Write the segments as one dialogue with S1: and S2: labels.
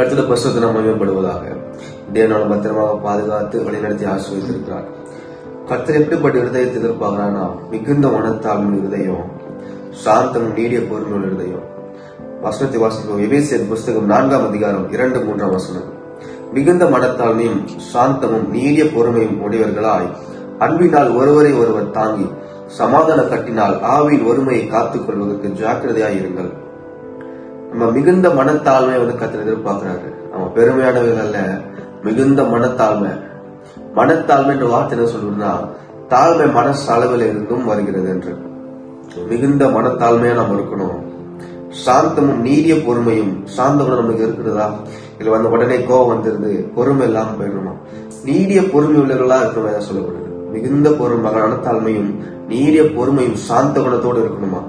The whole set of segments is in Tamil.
S1: கர்த்தருடைய பரிசுத்த நாமம் மகிமைப்படுவதாக. தேவனால பத்திரமாக பாதுகாத்து வழிநடத்தி ஆசீர்வதித்திருக்கிறார். கர்த்தர் எப்படிப்பட்ட இருதயத்தை எதிர்பார்க்கிறான்னா, மிகுந்த மனத்தாழ்மை இருதயம், சாந்தம், நீடிய பொறுமையுள்ள இருதயம். வசனத்தை வாசிப்போம். எபேசியர் புஸ்தகம் 4ஆம் அதிகாரம் 2-3 வசனம். மிகுந்த மனத்தாழ்மையும் சாந்தமும் நீடிய பொறுமையும் உடையவர்களாய் அன்பினால் ஒருவரை ஒருவர் தாங்கி சமாதான கட்டினால் ஆவியின் ஒருமையை காத்துக் கொள்வதற்கு ஜாக்கிரதையாயிருங்கள். நம்ம மிகுந்த மனத்தாழ்மை கர்த்தர் எதிர்பார்க்கிறாரு. நம்ம பெருமையானவர்கள் அல்ல, மிகுந்த மனத்தாழ்மை. மனத்தாழ்மை என்ற வார்த்தை என்ன சொல்றதுன்னா, தாழ்மை மனசளவில் இருந்தும் வருகிறது என்று. மிகுந்த மனத்தாழ்மையா நம்ம இருக்கணும். சாந்தமும் நீடிய பொறுமையும். சாந்தம் நமக்கு இருக்கிறதா? இதுல உடனே கோபம் வந்துருது, பொறுமை இல்லாம போயிடணுமா? நீடிய பொறுமை உள்ளவர்களா இருக்கணும் சொல்லப்படுது. மிகுந்த பொறுமை மனத்தாழ்மையும் நீடிய பொறுமையும் சாந்த குணத்தோடு இருக்கணுமா?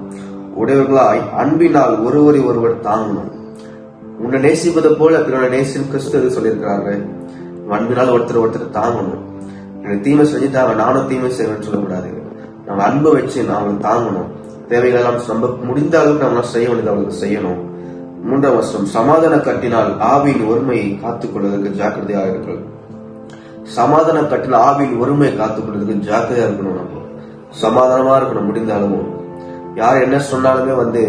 S1: உடையவர்களாய் அன்பினால் ஒருவரை ஒருவர் தாங்கணும். உன்னை நேசிப்பதை போல பிறனை நேசிக்கும் கிறிஸ்து சொல்லியிருக்கிறாரு. அன்பினால் ஒருத்தர் தாங்கணும். எனக்கு தீமை செஞ்சுட்டாங்க, நானும் தீமை செய்வேன்னு சொல்லக்கூடாது. நம்ம அன்பை வச்சு அவங்களுக்கு தாங்கணும். தேவைகளெல்லாம் நம்ம முடிந்த அளவுக்கு நம்ம செய்ய வேண்டியது அவங்களுக்கு செய்யணும். 3ஆம் வசனம், சமாதான கட்டினால் ஆவியின் ஒருமையை காத்துக் கொள்வதற்கு ஜாக்கிரதையாக இருக்கணும். சமாதான கட்டினால் ஆவியின் ஒருமையை காத்துக் கொள்வதற்கு ஜாக்கிரதையா இருக்கணும். நம்ம சமாதானமா இருக்கணும். முடிந்த அளவும் யார் என்ன சொன்னாலுமே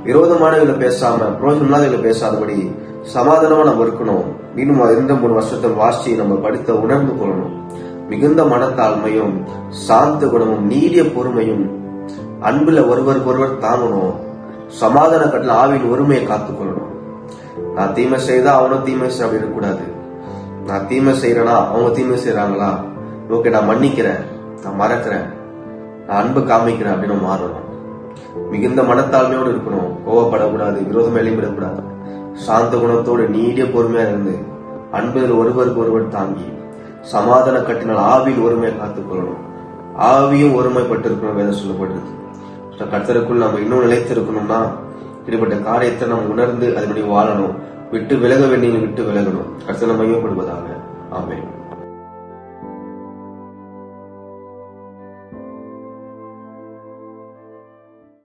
S1: விரோதமானவர்களை பேசாம, புரோஜனமானவர்களை பேசாதபடி சமாதானமா நம்ம இருக்கணும். இன்னும் 2-3 வருஷத்தை வாசி நம்ம படித்த உணர்ந்து கொள்ளணும். மிகுந்த மனத்தாழ்மையும் சாந்த குணமும் நீடிய பொறுமையும் அன்புல ஒருவருக்கு ஒருவர் தாங்கணும். சமாதான கட்டில ஆவின் ஒருமையை காத்துக் கொள்ளணும். நான் தீமை செய்தா அவனும் தீமை செய்ய அப்படி இருக்கக்கூடாது. நான் தீமை செய்யறேனா அவங்க தீமை செய்யறாங்களா, ஓகே நான் மன்னிக்கிறேன், நான் மறக்கிறேன், நான் அன்பு காமிக்கிறேன் அப்படின்னு மாறணும். மிகுந்த மனத்தாழ்மையோடு இருக்கணும். கோவப்படக்கூடாது, விரோதம் வெளியிடக்கூடாது. சாந்த குணத்தோடு நீடிய பொறுமையா இருந்து அன்புகள் ஒருவருக்கு ஒருவர் தாங்கி சமாதான கட்டினால் ஆவியின் ஒருமையை காத்துக் கொள்ளணும். ஆவியும் ஒருமைப்பட்டு இருக்கணும் வேதம் சொல்லப்படுது. கர்த்தருக்குள் நம்ம இன்னும் நிலைத்திருக்கணும்னா இப்படிப்பட்ட காரியத்தை நம்ம உணர்ந்து அதனுடைய வாழணும். விட்டு விலக வேண்டிய விட்டு விலகணும். கர்த்தர் மையப்படுவதாக. ஆமென்.